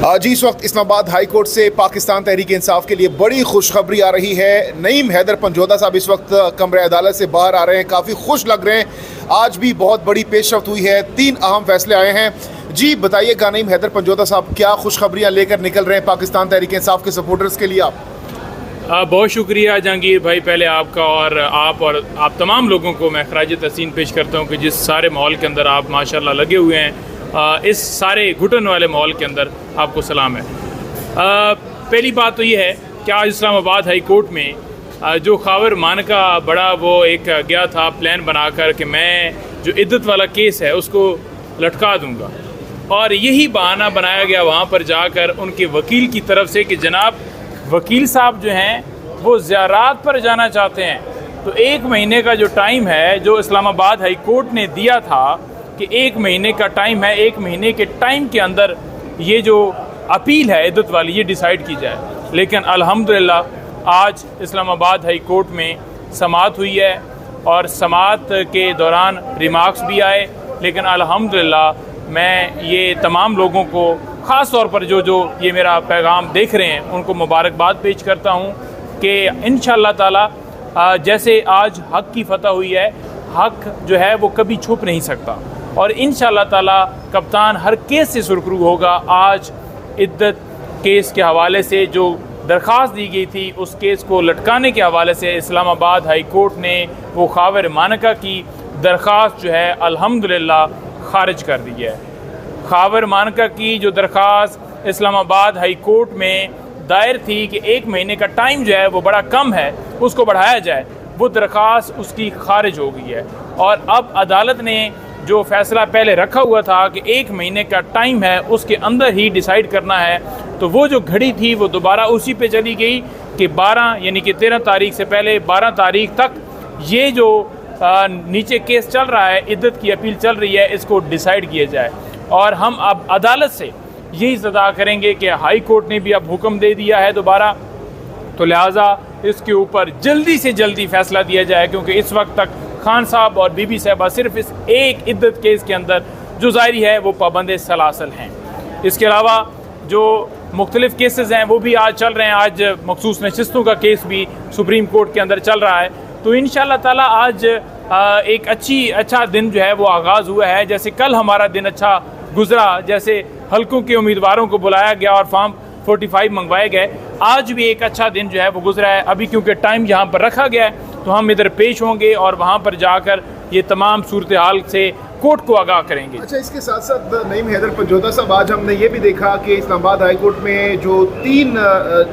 जी इस वक्त Islamabad high court से पाकिस्तान तहरीक इंसाफ के लिए बड़ी खुशखबरी आ रही है। नईम हैदर पंजोदा साहब इस वक्त कमरे अदालत से बाहर आ रहे हैं, काफ़ी खुश लग रहे हैं। आज भी बहुत बड़ी पेशरफ्त हुई है, 3 अहम फैसले आए हैं। जी बताइएगा नईम हैदर पंजोदा साहब, क्या खुशखबरियाँ लेकर निकल रहे हैं पाकिस्तान तहरीक इंसाफ के सपोर्टर्स के लिए आप? बहुत शुक्रिया जहांगीर भाई, पहले आपका और आप तमाम लोगों को मैं खराज तहसीन पेश करता हूँ कि जिस सारे माहौल के अंदर आप माशाल्लाह लगे हुए हैं, इस सारे घुटन वाले माहौल के अंदर आपको सलाम है। पहली बात तो ये है कि आज इस्लामाबाद हाई कोर्ट में जो खावर मान का बड़ा वो एक गया था प्लान बनाकर कि मैं जो इद्दत वाला केस है उसको लटका दूंगा, और यही बहाना बनाया गया वहाँ पर जाकर उनके वकील की तरफ से कि जनाब वकील साहब जो हैं वो ज़ियारत पर जाना चाहते हैं। तो 1 महीने का जो टाइम है जो इस्लामाबाद हाई कोर्ट ने दिया था कि 1 महीने का टाइम है, 1 महीने के टाइम के अंदर ये जो अपील है इद्दत वाली ये डिसाइड की जाए, लेकिन अल्हम्दुलिल्लाह आज इस्लामाबाद हाई कोर्ट में समाअत हुई है और समाअत के दौरान रिमार्क्स भी आए। लेकिन अल्हम्दुलिल्लाह मैं ये तमाम लोगों को ख़ास तौर पर जो ये मेरा पैगाम देख रहे हैं उनको मुबारकबाद पेश करता हूँ कि इंशाअल्लाह ताला जैसे आज हक़ की फतह हुई है, हक़ जो है वो कभी छुप नहीं सकता और इंशाअल्लाह ताला कप्तान हर केस से सुरखरू होगा। आज इद्दत केस के हवाले से जो दरख्वास्त दी गई थी उस केस को लटकाने के हवाले से इस्लामाबाद हाई कोर्ट ने वो खावर मानका की दरख्वास्त जो है अल्हम्दुलिल्लाह खारिज कर दी है। खावर मानका की जो दरख्वास्त इस्लामाबाद हाई कोर्ट में दायर थी कि 1 महीने का टाइम जो है वो बड़ा कम है, उसको बढ़ाया जाए, वो दरख्वास्त उसकी खारिज हो गई है। और अब अदालत ने जो फ़ैसला पहले रखा हुआ था कि 1 महीने का टाइम है उसके अंदर ही डिसाइड करना है, तो वो जो घड़ी थी वो दोबारा उसी पे चली गई कि 12 यानी कि 13 तारीख से पहले 12 तारीख तक ये जो नीचे केस चल रहा है, इद्दत की अपील चल रही है, इसको डिसाइड किया जाए। और हम अब अदालत से यही सदा करेंगे कि हाई कोर्ट ने भी अब हुक्म दे दिया है दोबारा, तो लिहाजा इसके ऊपर जल्दी से जल्दी फ़ैसला दिया जाए, क्योंकि इस वक्त तक खान साहब और बीबी साहबा सिर्फ इस एक इद्दत केस के अंदर जो ज़ाहिरी है वो पाबंद सलासल हैं। इसके अलावा जो मुख्तलिफ़ केसेस हैं वो भी आज चल रहे हैं। आज मखसूस नशिस्तों का केस भी सुप्रीम कोर्ट के अंदर चल रहा है। तो इंशाअल्लाह ताला आज एक अच्छा दिन जो है वो आगाज़ हुआ है। जैसे कल हमारा दिन अच्छा गुजरा, जैसे हल्कों के उम्मीदवारों को बुलाया गया और फॉर्म 45 मंगवाए गए, आज भी एक अच्छा दिन जो है वो गुजरा है। अभी क्योंकि टाइम यहाँ पर रखा गया है तो हम इधर पेश होंगे और वहाँ पर जाकर ये तमाम सूरत हाल से कोर्ट को आगाह करेंगे। अच्छा, इसके साथ साथ नईम हैदर पंजोदा साहब, आज हमने ये भी देखा कि इस्लामाबाद हाई कोर्ट में जो 3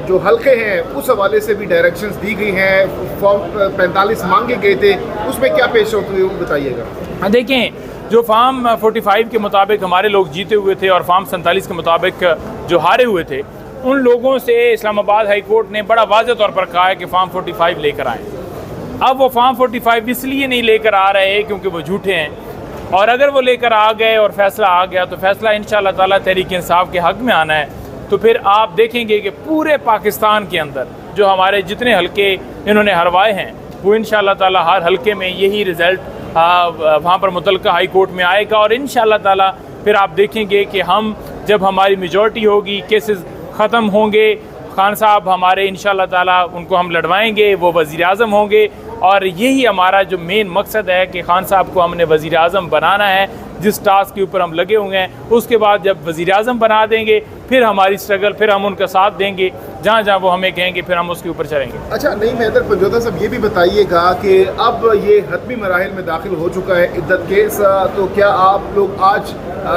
जो हल्के हैं उस हवाले से भी डायरेक्शंस दी गई हैं, फॉर्म 45 मांगे गए थे, उसमें क्या पेश होते हुए बताइएगा। हाँ देखें, जो फॉर्म 45 के मुताबिक हमारे लोग जीते हुए थे और फॉर्म 47 के मुताबिक जो हारे हुए थे, उन लोगों से इस्लामाबाद हाई कोर्ट ने बड़ा वाज़ेह तौर पर कहा है कि फॉर्म 45 लेकर आएँ। अब वो फॉर्म 45 इसलिए नहीं लेकर आ रहे क्योंकि वो झूठे हैं, और अगर वो लेकर आ गए और फैसला आ गया तो फैसला इंशाअल्लाह ताला तहरीक इंसाफ के हक़ में आना है। तो फिर आप देखेंगे कि पूरे पाकिस्तान के अंदर जो हमारे जितने हल्के इन्होंने हरवाए हैं वो इंशाअल्लाह ताला हर हल्के में यही रिज़ल्ट वहाँ पर मुतल्लिका हाई कोर्ट में आएगा। और इंशाअल्लाह ताला फिर आप देखेंगे कि हम जब हमारी मेजॉरिटी होगी, केसेस ख़त्म होंगे, खान साहब हमारे इंशाअल्लाह ताला उनको हम लड़वाएंगे, वो वज़ीर आज़म होंगे। और यही हमारा जो मेन मकसद है कि खान साहब को हमने वज़ीर आज़म बनाना है, जिस टास्क के ऊपर हम लगे हुए हैं। उसके बाद जब वज़ीर आज़म बना देंगे फिर हमारी स्ट्रगल, फिर हम उनका साथ देंगे, जहाँ जहाँ वो हमें कहेंगे फिर हम उसके ऊपर चलेंगे। अच्छा नईम हैदर पंजोदा साहब, ये भी बताइएगा कि अब ये हतमी मराहिल में दाखिल हो चुका है इद्दत केस, तो क्या आप लोग आज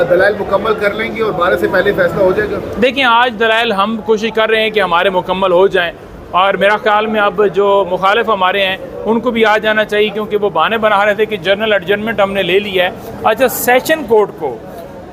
दलाइल मुकम्मल कर लेंगे और 12 से पहले फैसला हो जाएगा? देखिए, आज दलाइल हम कोशिश कर रहे हैं कि हमारे मुकम्मल हो जाएँ, और मेरा ख्याल में अब जो मुखालिफ हमारे हैं उनको भी आ जाना चाहिए, क्योंकि वो बहाने बना रहे थे कि जनरल एडजमेंट हमने ले लिया है। अच्छा, सेशन कोर्ट को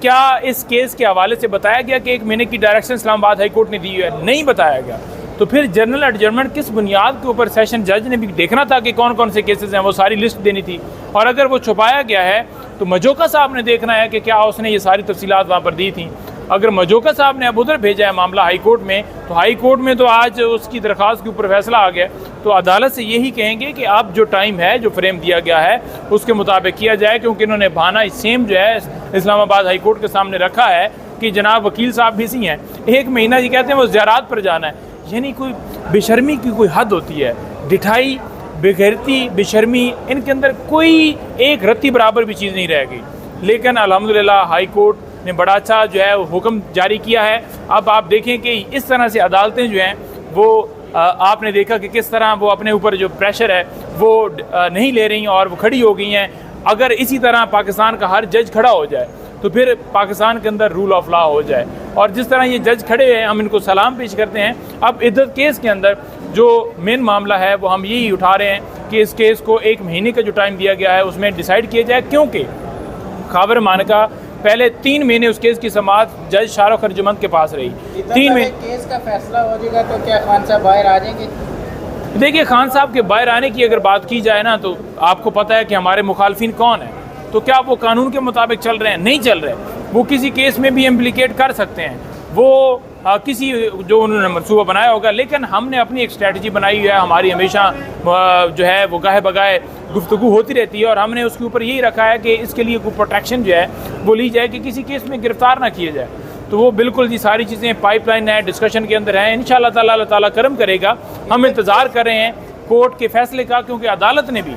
क्या इस केस के हवाले से बताया गया कि 1 महीने की डायरेक्शन इस्लामाबाद हाई कोर्ट ने दी है? नहीं बताया गया। तो फिर जनरल एडजमेंट किस बुनियाद के ऊपर? सेशन जज ने भी देखना था कि कौन कौन से केसेस हैं, वो सारी लिस्ट देनी थी। और अगर वो छुपाया गया है तो मजोका साहब ने देखना है कि क्या उसने ये सारी तफसीलात वहाँ पर दी थी। अगर मजोका साहब ने अब उधर भेजा है मामला हाई कोर्ट में, तो हाई कोर्ट में तो आज उसकी दरख्वास्त के ऊपर फैसला आ गया, तो अदालत से यही कहेंगे कि अब जो टाइम है, जो फ्रेम दिया गया है उसके मुताबिक किया जाए, क्योंकि इन्होंने बहाना सेम जो है इस्लामाबाद हाई कोर्ट के सामने रखा है कि जनाब वकील साहब बिजी हैं, 1 महीना जी कहते हैं वो ज़ियारत पर जाना है। यानी कोई बेशर्मी की कोई हद होती है, डिठाई, बेगैरती, बेशर्मी, इनके अंदर कोई एक रत्ती बराबर भी चीज़ नहीं रह गई। लेकिन अल्हम्दुलिल्लाह हाई कोर्ट ने बड़ा अच्छा जो है हुक्म जारी किया है। अब आप देखें कि इस तरह से अदालतें जो हैं वो आपने देखा कि किस तरह वो अपने ऊपर जो प्रेशर है वो नहीं ले रही और वो खड़ी हो गई हैं। अगर इसी तरह पाकिस्तान का हर जज खड़ा हो जाए तो फिर पाकिस्तान के अंदर रूल ऑफ लॉ हो जाए। और जिस तरह ये जज खड़े हैं हम इनको सलाम पेश करते हैं। अब इद्दत केस के अंदर जो मेन मामला है वो हम यही उठा रहे हैं कि इस केस को 1 महीने का जो टाइम दिया गया है उसमें डिसाइड किया जाए, क्योंकि खाबर मानका पहले 3 महीने उस केस की समाअत जज शाहरुख अर्जुमंद के पास रही। 3 महीने केस का फैसला हो जाएगा तो क्या खान साहब बाहर आ जाएंगे? देखिए, खान साहब के बाहर आने की अगर बात की जाए ना तो आपको पता है कि हमारे मुखालफिन कौन है। तो क्या वो कानून के मुताबिक चल रहे हैं? नहीं चल रहे। वो किसी केस में भी इम्प्लीकेट कर सकते हैं, वो किसी जो उन्होंने मनसूबा बनाया होगा। लेकिन हमने अपनी एक स्ट्रेटजी बनाई है, हमारी हमेशा जो है वो गाहे बगाहे गुफ्तगू होती रहती है और हमने उसके ऊपर यही रखा है कि इसके लिए कोई प्रोटेक्शन जो है वो ली जाए कि किसी केस में गिरफ्तार ना किया जाए। तो वो बिल्कुल जी सारी चीज़ें पाइपलाइन है, डिस्कशन के अंदर है। इंशाअल्लाह ताला अल्लाह ताला करम करेगा। हम इंतज़ार कर रहे हैं कोर्ट के फैसले का, क्योंकि अदालत ने भी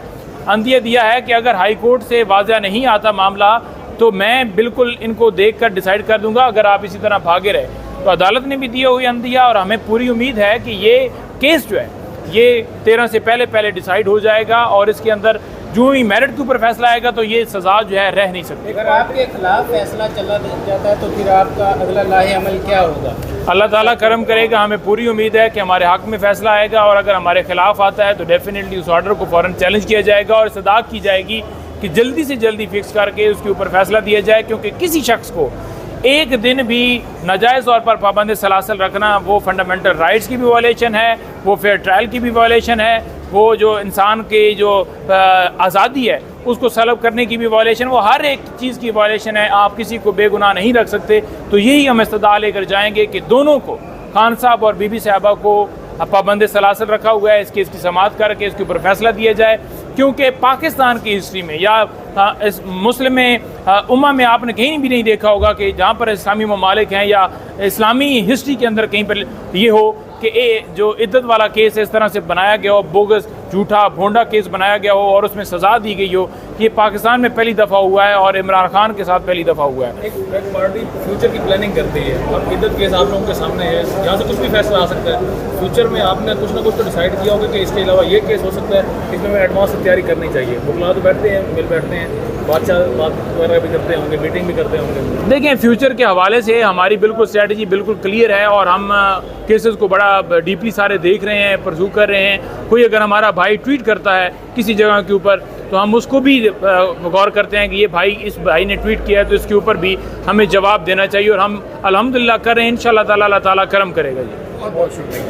अंदिया दिया है कि अगर हाई कोर्ट से वाज़ा नहीं आता मामला तो मैं बिल्कुल इनको देख कर डिसाइड कर दूंगा अगर आप इसी तरह भागे रहे। तो अदालत ने भी दिया हुई अंदिया और हमें पूरी उम्मीद है कि ये केस जो है ये 13 से पहले डिसाइड हो जाएगा और इसके अंदर जो ही मेरिट के ऊपर फैसला आएगा तो ये सज़ा जो है रह नहीं सकती। अगर आपके खिलाफ फैसला चला जाता है तो फिर आपका अगला लाहे अमल क्या होगा? अल्लाह ताला करम करेगा। हमें पूरी उम्मीद है कि हमारे हक़ में फ़ैसला आएगा और अगर हमारे खिलाफ आता है तो डेफिनेटली उस ऑर्डर को फ़ौरन चैलेंज किया जाएगा और सदा की जाएगी कि जल्दी से जल्दी फिक्स करके उसके ऊपर फैसला दिया जाए, क्योंकि किसी शख्स को एक दिन भी नाजायज़ तौर पर पाबंद सलासल रखना वो फंडामेंटल राइट्स की भी वायलेशन है, वो फेयर ट्रायल की भी वायलेशन है, वो जो इंसान के जो आज़ादी है उसको सलब करने की भी वायलेशन, वो हर एक चीज़ की वायलेशन है। आप किसी को बेगुनाह नहीं रख सकते। तो यही हम इस्तदा लेकर जाएंगे कि दोनों को, खान साहब और बीबी साहबा को पाबंद सलासल रखा हुआ है, इस केस की समाअत करके इसके ऊपर फैसला दिया जाए। क्योंकि पाकिस्तान की हिस्ट्री में या इस मुस्लिम उम्मा में आपने कहीं भी नहीं देखा होगा कि जहाँ पर इस्लामी ममालिक हैं या इस्लामी हिस्ट्री के अंदर कहीं पर ये हो कि जो इद्दत वाला केस इस तरह से बनाया गया हो, बोगस झूठा भोंडा केस बनाया गया हो और उसमें सज़ा दी गई हो। ये पाकिस्तान में पहली दफ़ा हुआ है और इमरान खान के साथ पहली दफ़ा हुआ है। एक पार्टी फ्यूचर की प्लानिंग करती है और इद्दत केस आप लोगों के सामने है, यहाँ से कुछ भी फैसला आ सकता है। फ्यूचर में आपने कुछ ना कुछ तो डिसाइड किया होगा कि इसके अलावा ये केस हो सकता है, इसमें एडवांस से तैयारी करनी चाहिए। वकला तो बैठते हैं, मिल बैठते हैं, बात वगैरह भी करते होंगे, मीटिंग भी करते होंगे। देखें, फ्यूचर के हवाले से हमारी बिल्कुल स्ट्रेटजी बिल्कुल क्लियर है और हम केसेस को बड़ा डीपली सारे देख रहे हैं, परसू कर रहे हैं। कोई अगर हमारा भाई ट्वीट करता है किसी जगह के ऊपर तो हम उसको भी गौर करते हैं कि ये भाई, इस भाई ने ट्वीट किया है तो इसके ऊपर भी हमें जवाब देना चाहिए और हम अल्हम्दुलिल्लाह कर रहे हैं। इंशाअल्लाह ताला अल्लाह ताला करम करेगा जी। बहुत शुक्रिया।